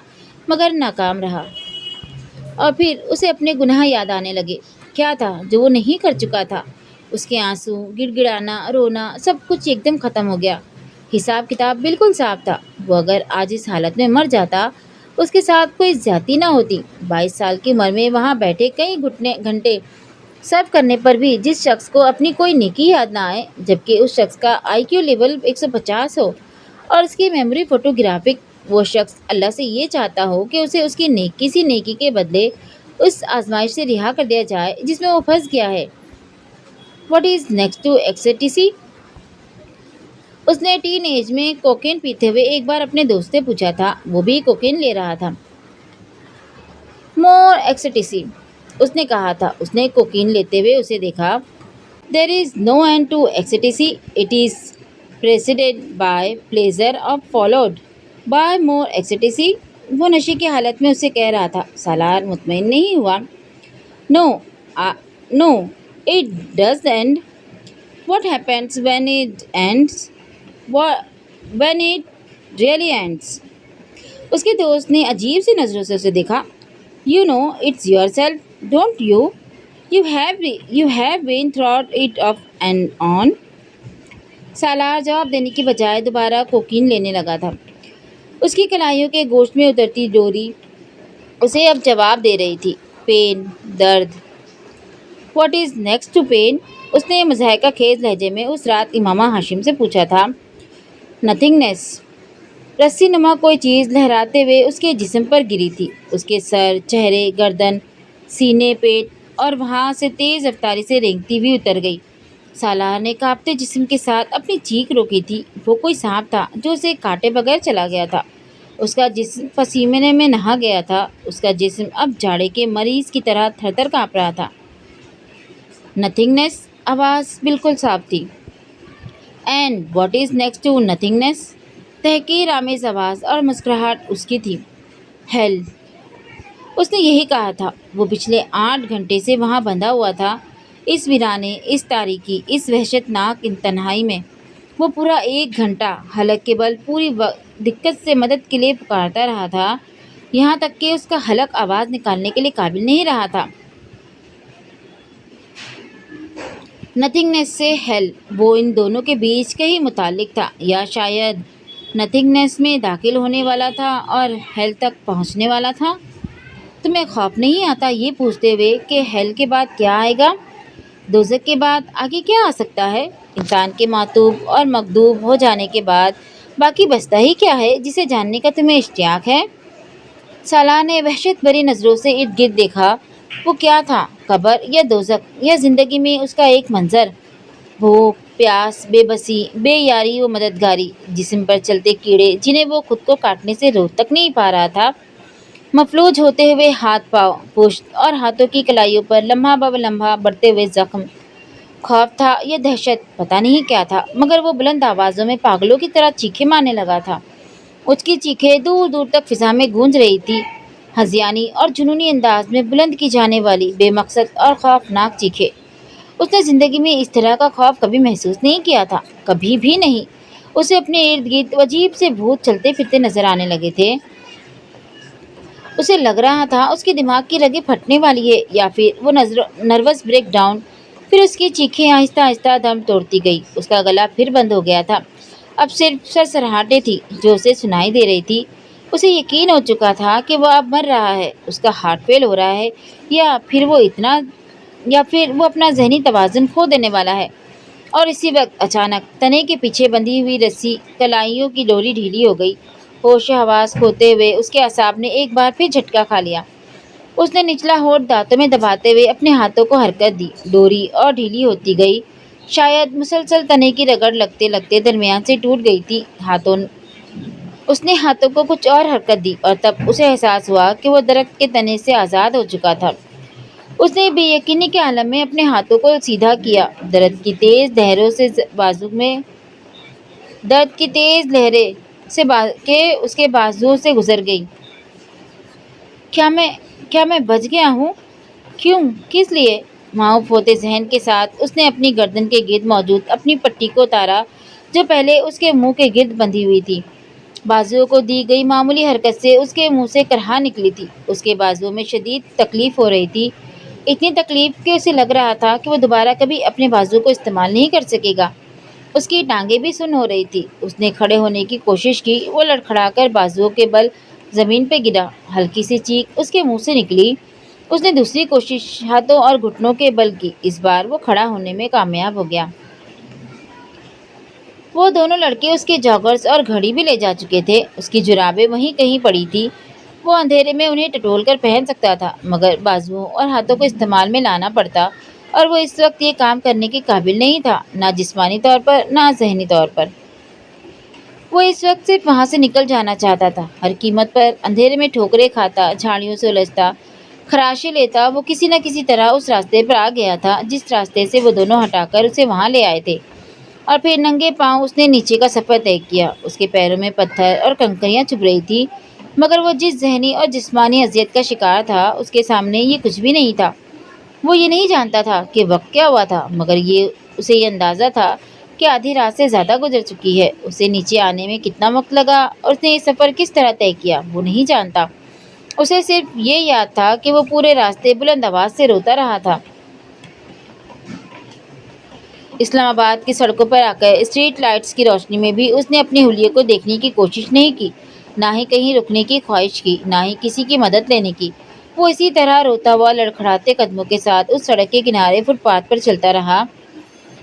مگر ناکام رہا۔ اور پھر اسے اپنے گناہ یاد آنے لگے۔ کیا تھا جو وہ نہیں کر چکا تھا؟ اس کے آنسو، گڑ گڑانا، رونا، سب کچھ ایک دم ختم ہو گیا۔ حساب کتاب بالکل صاف تھا۔ وہ اگر آج اس حالت میں مر جاتا، اس کے ساتھ کوئی زیادتی نہ ہوتی۔ 22 سال کی عمر میں وہاں بیٹھے کئی گھنٹے سرو کرنے پر بھی جس شخص کو اپنی کوئی نیکی یاد نہ آئے، جبکہ اس شخص کا IQ لیول 150 ہو اور اس کی میموری فوٹوگرافک، وہ شخص اللہ سے یہ چاہتا ہو کہ اسے اس کی کسی نیکی کے بدلے اس آزمائش سے رہا کر دیا جائے جس میں وہ پھنس گیا ہے۔ What is next to ecstasy? اس نے ٹین ایج میں کوکین پیتے ہوئے ایک بار اپنے دوست سے پوچھا تھا۔ وہ بھی کوکین لے رہا تھا۔ مور ایکسٹیسی، اس نے کہا تھا۔ اس نے کوکین لیتے ہوئے اسے دیکھا۔ There is no end to ecstasy, it is preceded by pleasure or followed by more ecstasy۔ وہ نشے کی حالت میں اسے کہہ رہا تھا۔ سالار مطمئن نہیں ہوا۔ No, no, it does end۔ What happens when it ends؟ When it really ends؟ اس کے دوست نے عجیب سی نظروں سے اسے دیکھا۔ You know it's yourself, don't you؟ You have been through it off and on۔ سالار جواب دینے کی بجائے دوبارہ کوکین لینے لگا تھا۔ اس کی کلائیوں کے گوشت میں اترتی ڈوری اسے اب جواب دے رہی تھی۔ پین، درد۔ What is next to pain? اس نے مضحکہ خیز لہجے میں اس رات امامہ ہاشم سے پوچھا تھا۔ نتھنگنیس۔ رسی نما کوئی چیز لہراتے ہوئے اس کے جسم پر گری تھی۔ اس کے سر، چہرے، گردن، سینے، پیٹ، اور وہاں سے تیز رفتاری سے رینگتی ہوئی اتر گئی۔ سالار نے کانپتے جسم کے ساتھ اپنی چیخ روکی تھی۔ وہ کوئی سانپ تھا جو اسے کاٹے بغیر چلا گیا تھا۔ اس کا جسم پسینے میں نہا گیا تھا۔ اس کا جسم اب جاڑے کے مریض کی طرح تھر تھر کانپ رہا تھا۔ نتھنگنیس، آواز بالکل صاف تھی۔ And what is next to nothingness? تحقیر آمیز آواز اور مسکراہٹ اس کی تھی۔ ہیل۔ اس نے یہی کہا تھا۔ وہ پچھلے 8 گھنٹے سے وہاں بندھا ہوا تھا، اس ویرانے، اس تاریکی، اس وحشت ناک تنہائی میں۔ وہ پورا 1 گھنٹہ حلق کے بل پوری دقت سے مدد کے لیے پکارتا رہا تھا، یہاں تک کہ اس کا حلق آواز نکالنے کے لیے قابل نہیں رہا تھا۔ نتھنگنیس سے ہیل، وہ ان دونوں کے بیچ کہیں متعلق تھا، یا شاید نتھنگنیس میں داخل ہونے والا تھا اور ہیل تک پہنچنے والا تھا۔ تمہیں خوف نہیں آتا یہ پوچھتے ہوئے کہ ہیل کے بعد کیا آئے گا؟ دوزخ کے بعد آگے کیا آ سکتا ہے؟ انسان کے معتوب اور مغضوب ہو جانے کے بعد باقی بچتا ہی کیا ہے جسے جاننے کا تمہیں اشتیاق ہے؟ سالار نے وحشت بھری نظروں سے ارد گرد دیکھا۔ وہ کیا تھا؟ قبر یا دوزخ، یا زندگی میں اس کا ایک منظر؟ بھوک، پیاس، بے بسی، بے یاری و مددگاری، جسم پر چلتے کیڑے جنہیں وہ خود کو کاٹنے سے روک تک نہیں پا رہا تھا، مفلوج ہوتے ہوئے ہاتھ، پاؤں، پشت اور ہاتھوں کی کلائیوں پر لمحہ بہ لمحہ بڑھتے ہوئے زخم۔ خوف تھا یا دہشت، پتہ نہیں کیا تھا، مگر وہ بلند آوازوں میں پاگلوں کی طرح چیخیں مارنے لگا تھا۔ اس کی چیخیں دور دور تک فضا میں گونج رہی تھی۔ ہذیانی اور جنونی انداز میں بلند کی جانے والی بے مقصد اور خوفناک چیخیں۔ اس نے زندگی میں اس طرح کا خوف کبھی محسوس نہیں کیا تھا، کبھی بھی نہیں۔ اسے اپنے ارد گرد عجیب سے بھوت چلتے پھرتے نظر آنے لگے تھے۔ اسے لگ رہا تھا اس کے دماغ کی رگیں پھٹنے والی ہے یا پھر وہ نروس بریک ڈاؤن۔ پھر اس کی چیخیں آہستہ آہستہ دم توڑتی گئی، اس کا گلا پھر بند ہو گیا تھا۔ اب صرف سرسراہٹیں تھیں جو اسے سنائی دے رہی تھی۔ اسے یقین ہو چکا تھا کہ وہ اب مر رہا ہے، اس کا ہارٹ فیل ہو رہا ہے، یا پھر وہ اپنا ذہنی توازن کھو دینے والا ہے۔ اور اسی وقت اچانک تنے کے پیچھے بندھی ہوئی رسی کلائیوں کی ڈوری ڈھیلی ہو گئی۔ ہوش حواس کھوتے ہوئے اس کے اعصاب نے ایک بار پھر جھٹکا کھا لیا۔ اس نے نچلا ہونٹ دانتوں میں دباتے ہوئے اپنے ہاتھوں کو حرکت دی، ڈوری اور ڈھیلی ہوتی گئی۔ شاید مسلسل تنے کی رگڑ لگتے لگتے درمیان سے ٹوٹ گئی تھی۔ اس نے ہاتھوں کو کچھ اور حرکت دی اور تب اسے احساس ہوا کہ وہ درخت کے تنے سے آزاد ہو چکا تھا۔ اس نے بے یقینی کے عالم میں اپنے ہاتھوں کو سیدھا کیا۔ درد کی تیز لہریں اس کے بازوؤں سے گزر گئی۔ کیا میں بچ گیا ہوں؟ کیوں؟ کس لیے؟ معاف ہوتے ذہن کے ساتھ اس نے اپنی گردن کے گرد موجود اپنی پٹی کو اتارا جو پہلے اس کے منہ کے گرد بندھی ہوئی تھی۔ بازوؤں کو دی گئی معمولی حرکت سے اس کے منہ سے کرہا نکلی تھی۔ اس کے بازوؤں میں شدید تکلیف ہو رہی تھی، اتنی تکلیف کہ اسے لگ رہا تھا کہ وہ دوبارہ کبھی اپنے بازو کو استعمال نہیں کر سکے گا۔ اس کی ٹانگیں بھی سن ہو رہی تھی۔ اس نے کھڑے ہونے کی کوشش کی، وہ لڑکھڑا کر بازوؤں کے بل زمین پہ گرا۔ ہلکی سی چیخ اس کے منہ سے نکلی۔ اس نے دوسری کوشش ہاتھوں اور گھٹنوں کے بل کی۔ اس بار وہ کھڑا ہونے میں کامیاب ہو گیا۔ وہ دونوں لڑکے اس کے جاگرز اور گھڑی بھی لے جا چکے تھے۔ اس کی جرابیں وہیں کہیں پڑی تھی۔ وہ اندھیرے میں انہیں ٹٹول کر پہن سکتا تھا، مگر بازوؤں اور ہاتھوں کو استعمال میں لانا پڑتا، اور وہ اس وقت یہ کام کرنے کے قابل نہیں تھا، نہ جسمانی طور پر نہ ذہنی طور پر۔ وہ اس وقت صرف وہاں سے نکل جانا چاہتا تھا، ہر قیمت پر۔ اندھیرے میں ٹھوکریں کھاتا، جھاڑیوں سے الجھتا، خراشیں لیتا، وہ کسی نہ کسی طرح اس راستے پر آ گیا تھا جس راستے سے وہ دونوں ہٹا کر اسے وہاں لے آئے تھے۔ اور پھر ننگے پاؤں اس نے نیچے کا سفر طے کیا۔ اس کے پیروں میں پتھر اور کنکریاں چبھ رہی تھی، مگر وہ جس ذہنی اور جسمانی اذیت کا شکار تھا، اس کے سامنے یہ کچھ بھی نہیں تھا۔ وہ یہ نہیں جانتا تھا کہ وقت کیا ہوا تھا، مگر اسے یہ اندازہ تھا کہ آدھی رات سے زیادہ گزر چکی ہے۔ اسے نیچے آنے میں کتنا وقت لگا اور اس نے یہ سفر کس طرح طے کیا، وہ نہیں جانتا۔ اسے صرف یہ یاد تھا کہ وہ پورے راستے بلند آواز سے روتا رہا تھا۔ اسلام آباد کی سڑکوں پر آ کر اسٹریٹ لائٹس کی روشنی میں بھی اس نے اپنے حلیے کو دیکھنے کی کوشش نہیں کی، نہ ہی کہیں رکنے کی خواہش کی، نہ ہی کسی کی مدد لینے کی۔ وہ اسی طرح روتا ہوا لڑکھڑاتے قدموں کے ساتھ اس سڑک کے کنارے فٹ پاتھ پر چلتا رہا۔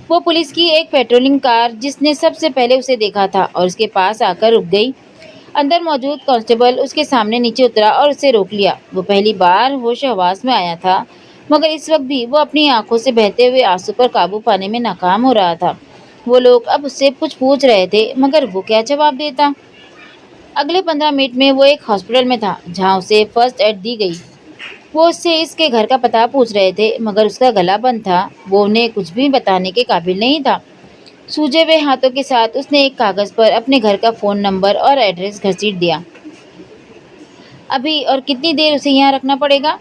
وہ پولیس کی ایک پیٹرولنگ کار جس نے سب سے پہلے اسے دیکھا تھا اور اس کے پاس آ کر رک گئی۔ اندر موجود کانسٹیبل اس کے سامنے نیچے اترا اور اسے روک لیا۔ وہ پہلی بار ہوش حواس میں آیا تھا، مگر اس وقت بھی وہ اپنی آنکھوں سے بہتے ہوئے آنسو پر قابو پانے میں ناکام ہو رہا تھا۔ وہ لوگ اب اس سے کچھ پوچھ رہے تھے، مگر وہ کیا جواب دیتا؟ اگلے 15 منٹ میں وہ ایک ہاسپٹل میں تھا جہاں اسے فرسٹ ایڈ دی گئی۔ وہ اس سے اس کے گھر کا پتہ پوچھ رہے تھے، مگر اس کا گلا بند تھا۔ وہ انہیں کچھ بھی بتانے کے قابل نہیں تھا۔ سوجے ہوئے ہاتھوں کے ساتھ اس نے ایک کاغذ پر اپنے گھر کا فون نمبر اور ایڈریس گھسیٹ دیا۔ ابھی اور کتنی دیر اسے یہاں رکھنا پڑے گا؟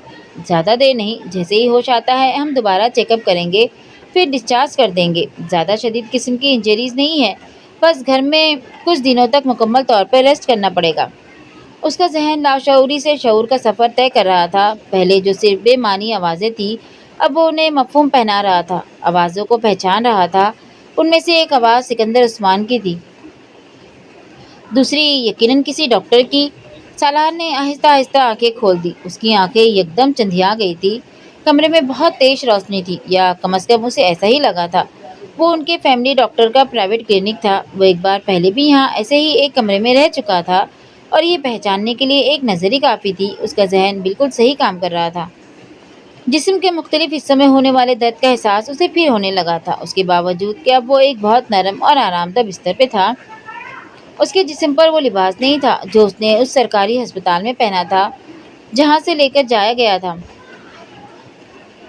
زیادہ دیر نہیں، جیسے ہی ہوش آتا ہے ہم دوبارہ چیک اپ کریں گے، پھر ڈسچارج کر دیں گے۔ زیادہ شدید قسم کی انجریز نہیں ہے، بس گھر میں کچھ دنوں تک مکمل طور پر ریسٹ کرنا پڑے گا۔ اس کا ذہن لاشعوری سے شعور کا سفر طے کر رہا تھا۔ پہلے جو صرف بے معنی آوازیں تھیں، اب وہ انہیں مفہوم پہنا رہا تھا۔ آوازوں کو پہچان رہا تھا۔ ان میں سے ایک آواز سکندر عثمان کی تھی، دوسری یقیناً کسی ڈاکٹر کی۔ سالار نے آہستہ آہستہ آنکھیں کھول دی۔ اس کی آنکھیں یکدم چندھیا گئی تھی۔ کمرے میں بہت تیز روشنی تھی، یا کم از کم اسے ایسا ہی لگا تھا۔ وہ ان کے فیملی ڈاکٹر کا پرائیویٹ کلینک تھا۔ وہ ایک بار پہلے بھی یہاں ایسے ہی ایک کمرے میں رہ چکا تھا، اور یہ پہچاننے کے لیے ایک نظر ہی کافی تھی۔ اس کا ذہن بالکل صحیح کام کر رہا تھا۔ جسم کے مختلف حصوں میں ہونے والے درد کا احساس اسے پھر ہونے لگا تھا، اس کے باوجود کہ اب وہ ایک بہت نرم اور آرام دہ بستر پہ تھا۔ اس کے جسم پر وہ لباس نہیں تھا جو اس نے اس سرکاری ہسپتال میں پہنا تھا جہاں سے لے کر جایا گیا تھا۔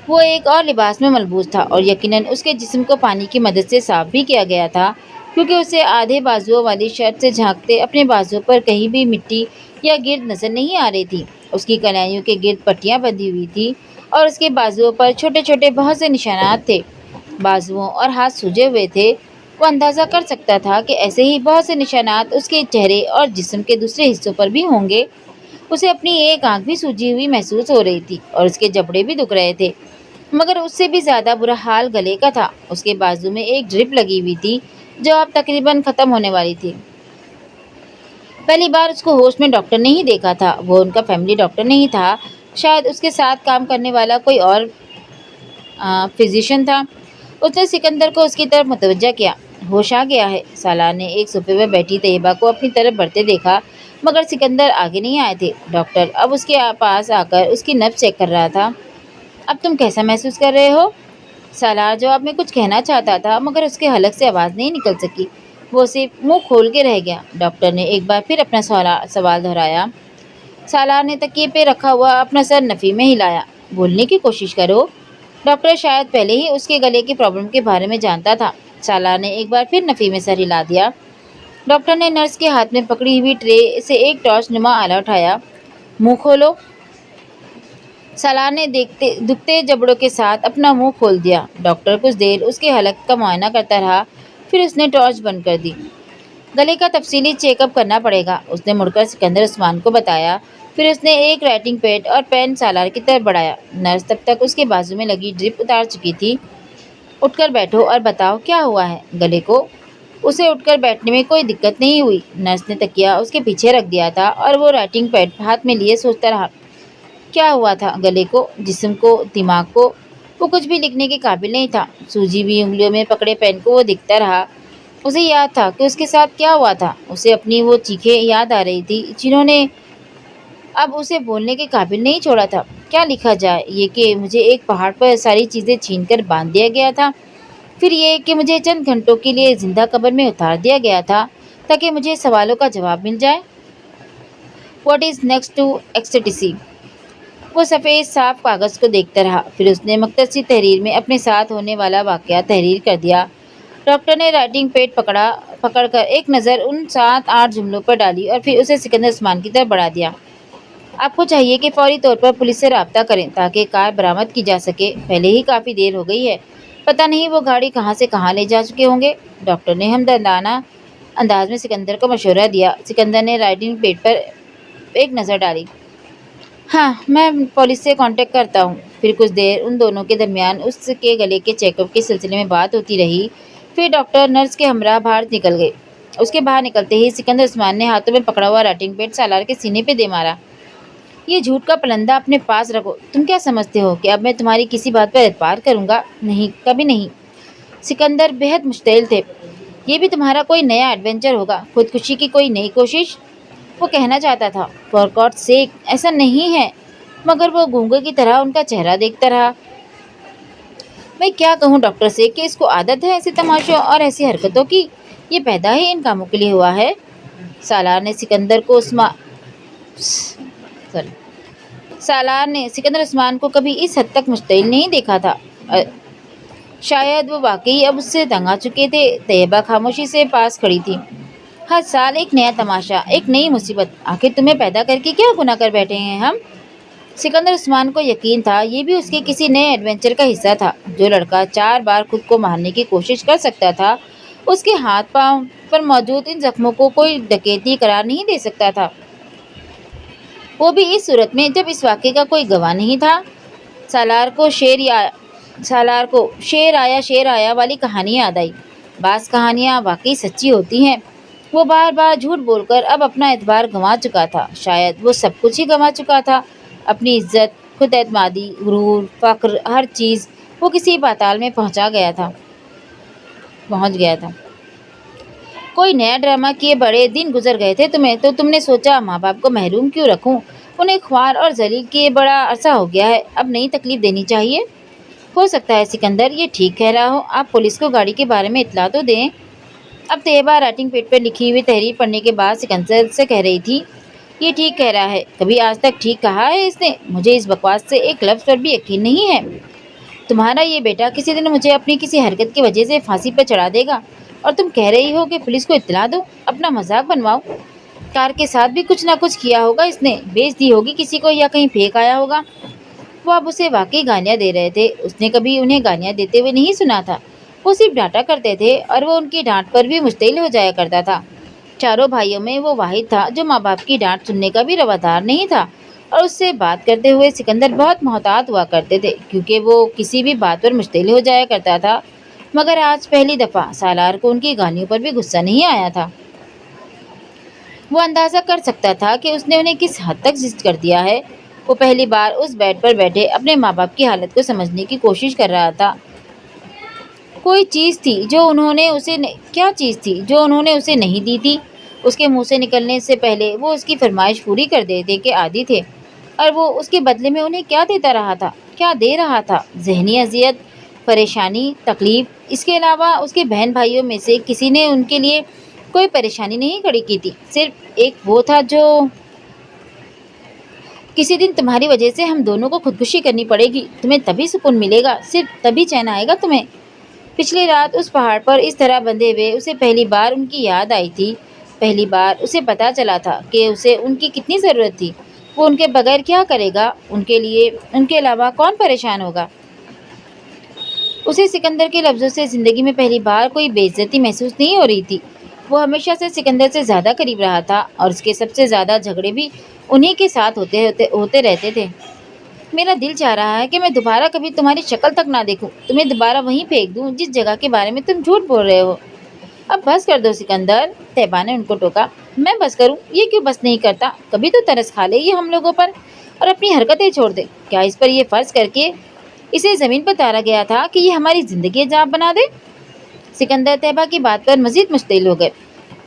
وہ ایک اور لباس میں ملبوس تھا، اور یقیناً اس کے جسم کو پانی کی مدد سے صاف بھی کیا گیا تھا۔ کیونکہ اسے آدھے بازوؤں والی شرٹ سے جھانکتے اپنے بازو پر کہیں بھی مٹی یا گرد نظر نہیں آ رہی تھی۔ اس کی کلائیوں کے گرد پٹیاں بندھی ہوئی تھی اور اس کے بازوؤں پر چھوٹے چھوٹے بہت سے نشانات تھے۔ بازوؤں اور ہاتھ سوجے ہوئے تھے۔ وہ اندازہ کر سکتا تھا کہ ایسے ہی بہت سے نشانات اس کے چہرے اور جسم کے دوسرے حصوں پر بھی ہوں گے۔ اسے اپنی ایک آنکھ بھی سوجی ہوئی محسوس ہو رہی تھی اور اس کے جبڑے بھی دکھ رہے تھے، مگر اس سے بھی زیادہ برا حال گلے کا تھا۔ اس کے بازو میں ایک ڈرپ لگی ہوئی تھی جو اب تقریباً ختم ہونے والی تھی۔ پہلی بار اس کو ہوش میں ڈاکٹر نے ہی دیکھا تھا۔ وہ ان کا فیملی ڈاکٹر نہیں تھا، شاید اس کے ساتھ کام کرنے والا کوئی اور فزیشین تھا۔ اس نے سکندر کو اس کی طرف متوجہ کیا۔ ہوش آ گیا ہے؟ سالار نے ایک صوفے پر بیٹھی طیبہ کو اپنی طرف بڑھتے دیکھا، مگر سکندر آگے نہیں آئے تھے۔ ڈاکٹر اب اس کے پاس آ کر اس کی نبض چیک کر رہا تھا۔ اب تم کیسا محسوس کر رہے ہو؟ سالار جواب میں کچھ کہنا چاہتا تھا، مگر اس کے حلق سے آواز نہیں نکل سکی۔ وہ صرف منہ کھول کے رہ گیا۔ ڈاکٹر نے ایک بار پھر اپنا سوال دہرایا۔ سالار نے تکیے پہ رکھا ہوا اپنا سر نفی میں ہلایا۔ بولنے کی کوشش کرو۔ ڈاکٹر شاید پہلے ہی اس کے گلے کی پرابلم کے بارے میں جانتا تھا۔ سالار نے ایک بار پھر نفی میں سر ہلا دیا۔ ڈاکٹر نے نرس کے ہاتھ میں پکڑی ہوئی ٹرے سے ایک ٹارچ نما آلہ اٹھایا۔ منہ کھولو۔ سالار نے دکھتے جبڑوں کے ساتھ اپنا منہ کھول دیا۔ ڈاکٹر کچھ دیر اس کے حلق کا معائنہ کرتا رہا، پھر اس نے ٹارچ بند کر دی۔ گلے کا تفصیلی چیک اپ کرنا پڑے گا، اس نے مڑ کر سکندر عثمان کو بتایا۔ پھر اس نے ایک رائٹنگ پیڈ اور پین سالار کی طرف بڑھایا۔ نرس تب تک اس کے بازو میں لگی ڈرپ اتار چکی تھی۔ اٹھ کر بیٹھو اور بتاؤ کیا ہوا ہے گلے کو؟ اسے اٹھ کر بیٹھنے میں کوئی دقت نہیں ہوئی۔ نرس نے تکیہ اس کے پیچھے رکھ دیا تھا اور وہ رائٹنگ پیڈ ہاتھ میں لیے سوچتا رہا۔ کیا ہوا تھا گلے کو، جسم کو، دماغ کو؟ وہ کچھ بھی لکھنے کے قابل نہیں تھا۔ سوجی ہوئی انگلیوں میں پکڑے پین کو وہ دیکھتا رہا۔ اسے یاد تھا کہ اس کے ساتھ کیا ہوا تھا۔ اسے اپنی وہ چیخیں یاد آ رہی تھی جنہوں نے اب اسے بولنے کے قابل نہیں چھوڑا تھا۔ کیا لکھا جائے؟ یہ کہ مجھے ایک پہاڑ پر ساری چیزیں چھین کر باندھ دیا گیا تھا، پھر یہ کہ مجھے چند گھنٹوں کے لیے زندہ قبر میں اتار دیا گیا تھا تاکہ مجھے سوالوں کا جواب مل جائے۔ What is next to ecstasy? وہ سفید صاف کاغذ کو دیکھتا رہا، پھر اس نے مختصر تحریر میں اپنے ساتھ ہونے والا واقعہ تحریر کر دیا۔ ڈاکٹر نے رائٹنگ پیڈ پکڑ کر ایک نظر ان 7-8 جملوں پر ڈالی اور پھر اسے سکندر عثمان کی طرف بڑھا دیا۔ آپ کو چاہیے کہ فوری طور پر پولیس سے رابطہ کریں تاکہ کار برآمد کی جا سکے۔ پہلے ہی کافی دیر ہو گئی ہے، پتہ نہیں وہ گاڑی کہاں سے کہاں لے جا چکے ہوں گے۔ ڈاکٹر نے ہمدردانہ انداز میں سکندر کو مشورہ دیا۔ سکندر نے رائٹنگ پیڈ پر ایک نظر ڈالی۔ ہاں، میں پولیس سے کانٹیکٹ کرتا ہوں۔ پھر کچھ دیر ان دونوں کے درمیان اس کے گلے کے چیک اپ کے سلسلے میں بات ہوتی رہی۔ پھر ڈاکٹر نرس کے ہمراہ باہر نکل گئے۔ اس کے باہر نکلتے ہی سکندر عثمان نے ہاتھوں میں پکڑا ہوا رائٹنگ پیڈ سالار کے سینے پہ دے مارا۔ یہ جھوٹ کا پلندہ اپنے پاس رکھو۔ تم کیا سمجھتے ہو کہ اب میں تمہاری کسی بات پر اعتبار کروں گا؟ نہیں، کبھی نہیں۔ سکندر بہت مشتعل تھے۔ یہ بھی تمہارا کوئی نیا ایڈونچر ہوگا، خودکشی کی کوئی نئی کوشش؟ وہ کہنا چاہتا تھا، فار گاڈ سیک ایسا نہیں ہے، مگر وہ گونگے کی طرح ان کا چہرہ دیکھتا رہا۔ میں کیا کہوں ڈاکٹر سے کہ اس کو عادت ہے ایسے تماشوں اور ایسی حرکتوں کی؟ یہ پیدا ہی ان کاموں کے لیے ہوا ہے۔ سالار نے سکندر عثمان کو کبھی اس حد تک مشتعل نہیں دیکھا تھا۔ شاید وہ واقعی اب اس سے تنگ آ چکے تھے۔ طیبہ خاموشی سے پاس کھڑی تھی۔ ہر سال ایک نیا تماشا، ایک نئی مصیبت، آخر تمہیں پیدا کر کے کیا گناہ کر بیٹھے ہیں ہم؟ سکندر عثمان کو یقین تھا یہ بھی اس کے کسی نئے ایڈونچر کا حصہ تھا۔ جو لڑکا 4 بار خود کو مارنے کی کوشش کر سکتا تھا، اس کے ہاتھ پاؤں پر موجود ان زخموں کو کوئی ڈکیتی قرار نہیں دے سکتا تھا، وہ بھی اس صورت میں جب اس واقعے کا کوئی گواہ نہیں تھا۔ سالار کو شیر آیا والی کہانی یاد آئی۔ بعض کہانیاں واقعی سچی ہوتی ہیں۔ وہ بار بار جھوٹ بول کر اب اپنا اعتبار گنوا چکا تھا، شاید وہ سب کچھ ہی گنوا چکا تھا، اپنی عزت، خود اعتمادی، غرور، فخر، ہر چیز۔ وہ کسی پاتال میں پہنچ گیا تھا۔ کوئی نیا ڈرامہ کیے بڑے دن گزر گئے تھے تمہیں، تو تم نے سوچا ماں باپ کو محروم کیوں رکھوں، انہیں خوار اور ذلیل کیے بڑا عرصہ ہو گیا ہے، اب نئی تکلیف دینی چاہیے۔ ہو سکتا ہے سکندر یہ ٹھیک کہہ رہا ہو، آپ پولیس کو گاڑی کے بارے میں اطلاع تو دیں۔ اب طیبہ رائٹنگ پیڈ پر لکھی ہوئی تحریر پڑھنے کے بعد سکندر سے کہہ رہی تھی، یہ ٹھیک کہہ رہا ہے، کبھی آج تک ٹھیک کہا ہے اس نے؟ مجھے اس بکواس سے ایک لفظ پر بھی یقین نہیں ہے۔ تمہارا یہ بیٹا کسی دن مجھے اپنی کسی حرکت کی وجہ سے پھانسی پر چڑھا دے گا اور تم کہہ رہی ہو کہ پولیس کو اطلاع دو؟ اپنا مذاق بنواؤ۔ کار کے ساتھ بھی کچھ نہ کچھ کیا ہوگا اس نے، بیچ دی ہوگی کسی کو یا کہیں پھینک آیا ہوگا۔ وہ اب اسے واقعی گالیاں دے رہے تھے، اس نے کبھی انہیں گالیاں دیتے ہوئے نہیں سنا تھا۔ وہ صرف ڈانٹا کرتے تھے اور وہ ان کی ڈانٹ پر بھی مشتعل ہو جایا کرتا تھا۔ چاروں بھائیوں میں وہ واحد تھا جو ماں باپ کی ڈانٹ سننے کا بھی روادار نہیں تھا، اور اس سے بات کرتے ہوئے سکندر بہت محتاط ہوا کرتے تھے کیونکہ وہ کسی بھی بات پر مشتعل ہو جایا کرتا تھا۔ مگر آج پہلی دفعہ سالار کو ان کی گالیوں پر بھی غصہ نہیں آیا تھا۔ وہ اندازہ کر سکتا تھا کہ اس نے انہیں کس حد تک زد کر دیا ہے۔ وہ پہلی بار اس بیڈ پر بیٹھے اپنے ماں باپ کی حالت کو سمجھنے کی کوشش کر رہا تھا۔ کوئی چیز تھی جو انہوں نے اسے کیا چیز تھی جو انہوں نے اسے نہیں دی تھی؟ اس کے منہ سے نکلنے سے پہلے وہ اس کی فرمائش پوری کر دینے کے عادی تھے، اور وہ اس کے بدلے میں انہیں کیا دیتا رہا تھا، کیا دے رہا تھا؟ ذہنی اذیت، پریشانی، تکلیف۔ اس کے علاوہ اس کے بہن بھائیوں میں سے کسی نے ان کے لیے کوئی پریشانی نہیں کھڑی کی تھی۔ صرف ایک وہ تھا جو کسی دن تمہاری وجہ سے ہم دونوں کو خودکشی کرنی پڑے گی، تمہیں تبھی سکون ملے گا، صرف تبھی چین آئے گا تمہیں۔ پچھلی رات اس پہاڑ پر اس طرح بندھے ہوئے اسے پہلی بار ان کی یاد آئی تھی۔ پہلی بار اسے پتا چلا تھا کہ اسے ان کی کتنی ضرورت تھی۔ وہ ان کے بغیر کیا کرے گا؟ ان کے لیے ان کے علاوہ کون پریشان ہوگا؟ اسے سکندر کے لفظوں سے زندگی میں پہلی بار کوئی بے عزتی محسوس نہیں ہو رہی تھی۔ وہ ہمیشہ سے سکندر سے زیادہ قریب رہا تھا اور اس کے سب سے زیادہ جھگڑے بھی انہی کے ساتھ ہوتے رہتے تھے۔ میرا دل چاہ رہا ہے کہ میں دوبارہ کبھی تمہاری شکل تک نہ دیکھوں، تمہیں دوبارہ وہیں پھینک دوں جس جگہ کے بارے میں تم جھوٹ بول رہے ہو۔ اب بس کر دو سکندر، طیبہ نے ان کو ٹوکا۔ میں بس کروں؟ یہ کیوں بس نہیں کرتا؟ کبھی تو ترس کھا لے یہ ہم لوگوں پر اور اپنی حرکتیں چھوڑ دے۔ کیا اس پر یہ فرض کر کے اسے زمین پر اتارا گیا تھا کہ یہ ہماری زندگی عذاب بنا دے؟ سکندر طیبہ کی بات پر مزید مشتعل ہو گئے۔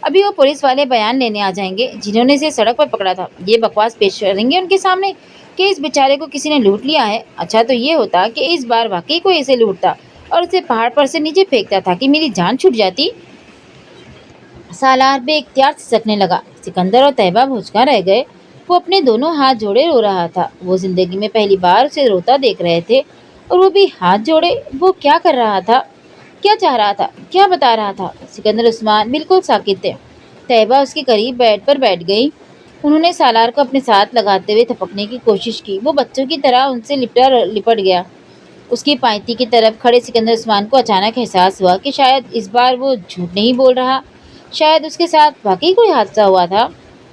ابھی وہ پولیس والے بیان لینے آ جائیں گے جنہوں نے اسے سڑک پر پکڑا تھا۔ یہ بکواس پیش کریں گے ان کے سامنے کہ اس بیچارے کو کسی نے لوٹ لیا ہے۔ اچھا تو یہ ہوتا کہ اس بار واقعی کوئی اسے لوٹتا اور اسے پہاڑ پر سے نیچے پھینکتا تاکہ میری جان چھوٹ جاتی۔ سالار بے اختیار سسکنے لگا۔ سکندر اور طیبہ بھوچکا رہ گئے۔ وہ اپنے دونوں ہاتھ جوڑے رو رہا تھا۔ وہ زندگی میں پہلی بار اسے روتا دیکھ رہے تھے، اور وہ بھی ہاتھ جوڑے۔ وہ کیا کر رہا تھا؟ کیا چاہ رہا تھا؟ کیا بتا رہا تھا؟ سکندر عثمان بالکل ساکت تھے۔ طیبہ اس کے قریب بیڈ پر بیٹھ گئی۔ انہوں نے سالار کو اپنے ساتھ لگاتے ہوئے تھپکنے کی کوشش کی۔ وہ بچوں کی طرح ان سے لپٹ گیا۔ اس کی پائتی کی طرف کھڑے سکندر عثمان کو اچانک احساس ہوا کہ شاید اس بار وہ جھوٹ نہیں بول رہا، شاید اس کے ساتھ واقعی کوئی حادثہ ہوا تھا۔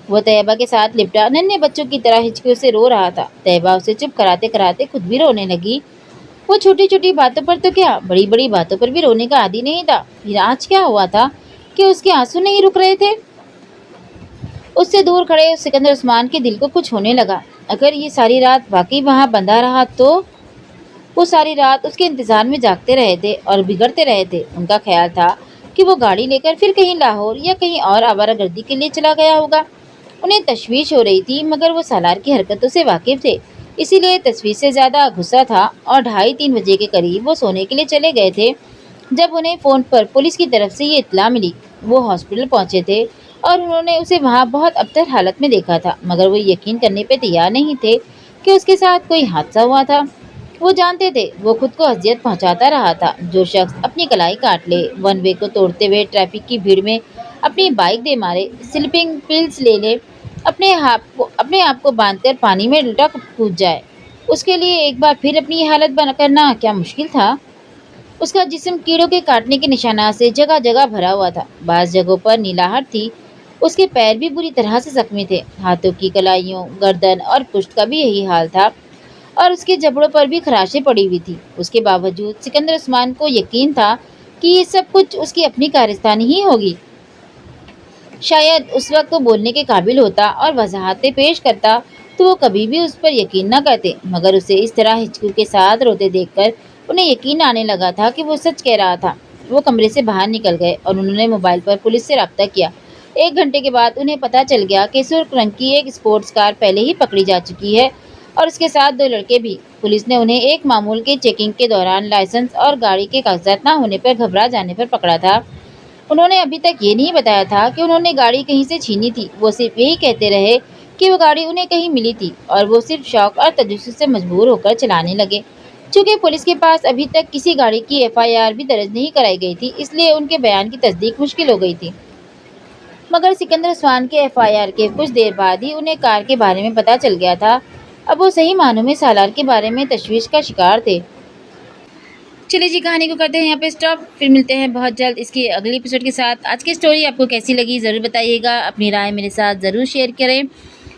وہ طیبہ کے ساتھ لپٹا ننھے بچوں کی طرح ہچکیوں سے رو رہا تھا۔ طیبہ اسے چپ کراتے کراتے خود بھی رونے لگی۔ وہ چھوٹی چھوٹی باتوں پر تو کیا، بڑی بڑی باتوں پر بھی رونے کا عادی نہیں تھا۔ پھر آج کیا ہوا تھا کہ اس کے آنسو نہیں رک رہے تھے؟ اس سے دور کھڑے سکندر عثمان کے دل کو کچھ ہونے لگا۔ اگر یہ ساری رات واقعی وہاں بندھا رہا تو؟ وہ ساری رات اس کے انتظار میں جاگتے رہے تھے اور بگڑتے رہے تھے۔ ان کا خیال تھا کہ وہ گاڑی لے کر پھر کہیں لاہور یا کہیں اور آوارہ گردی کے لیے چلا گیا ہوگا۔ انہیں تشویش ہو رہی تھی، مگر وہ سالار کی حرکتوں سے واقف تھے، اسی لیے تشویش سے زیادہ غصہ تھا۔ اور 2:30-3 بجے کے قریب وہ سونے کے لیے چلے گئے تھے جب انہیں فون پر پولیس کی طرف سے یہ اطلاع ملی۔ وہ ہاسپٹل پہنچے تھے اور انہوں نے اسے وہاں بہت ابتر حالت میں دیکھا تھا، مگر وہ یقین کرنے پہ تیار نہیں تھے کہ اس کے ساتھ کوئی حادثہ ہوا تھا۔ وہ جانتے تھے وہ خود کو اذیت پہنچاتا رہا تھا۔ جو شخص اپنی کلائی کاٹ لے، ون وے کو توڑتے ہوئے ٹریفک کی بھیڑ میں اپنی بائک دے مارے، سلیپنگ پلز لے لے، اپنے آپ کو باندھ کر پانی میں الٹا کود جائے، اس کے لیے ایک بار پھر اپنی یہ حالت کرنا کیا مشکل تھا؟ اس کا جسم کیڑوں کے کاٹنے کے نشانات سے جگہ جگہ بھرا ہوا تھا۔ بعض جگہوں پر نیلاہٹ تھی۔ اس کے پیر بھی بری طرح سے زخمی تھے۔ ہاتھوں کی کلائیوں، گردن اور پشت کا بھی یہی حال تھا، اور اس کے جبڑوں پر بھی خراشیں پڑی ہوئی تھی۔ اس کے باوجود سکندر عثمان کو یقین تھا کہ یہ سب کچھ اس کی اپنی کارستانی ہی ہوگی۔ شاید اس وقت وہ بولنے کے قابل ہوتا اور وضاحتیں پیش کرتا تو وہ کبھی بھی اس پر یقین نہ کرتے، مگر اسے اس طرح ہچکیوں کے ساتھ روتے دیکھ کر انہیں یقین آنے لگا تھا کہ وہ سچ کہہ رہا تھا۔ وہ کمرے سے باہر نکل گئے اور انہوں نے موبائل پر پولیس سے رابطہ کیا۔ 1 گھنٹے کے بعد انہیں پتہ چل گیا کہ سرخ رنگ کی ایک اسپورٹس کار پہلے ہی پکڑی جا چکی ہے، اور اس کے ساتھ 2 لڑکے بھی۔ پولیس نے انہیں ایک معمول کے چیکنگ کے دوران لائسنس اور گاڑی کے کاغذات نہ ہونے پر گھبرا جانے پر پکڑا تھا۔ انہوں نے ابھی تک یہ نہیں بتایا تھا کہ انہوں نے گاڑی کہیں سے چھینی تھی۔ وہ صرف یہی کہتے رہے کہ وہ گاڑی انہیں کہیں ملی تھی، اور وہ صرف شوق اور تجسس سے مجبور ہو کر چلانے لگے۔ چونکہ پولیس کے پاس ابھی تک کسی گاڑی کی FIR بھی درج نہیں کرائی گئی تھی، اس لیے ان کے بیان کی تصدیق مشکل ہو گئی تھی۔ مگر سکندر عثمان کے FIR کے کچھ دیر بعد ہی انہیں کار کے بارے میں پتہ چل گیا تھا۔ اب وہ صحیح معنوں میں سالار کے بارے میں تشویش کا شکار تھے۔ چلیے جی، کہانی کو کرتے ہیں یہاں پہ اسٹاپ، پھر ملتے ہیں بہت جلد اس کی اگلی ایپیسوڈ کے ساتھ۔ آج کی اسٹوری آپ کو کیسی لگی ضرور بتائیے گا، اپنی رائے میرے ساتھ ضرور شیئر کریں،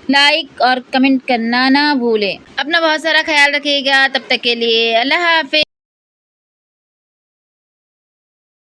لائک اور کمنٹ کرنا نہ بھولیں۔ اپنا بہت سارا خیال رکھیے گا، تب تک کے لیے اللہ حافظ۔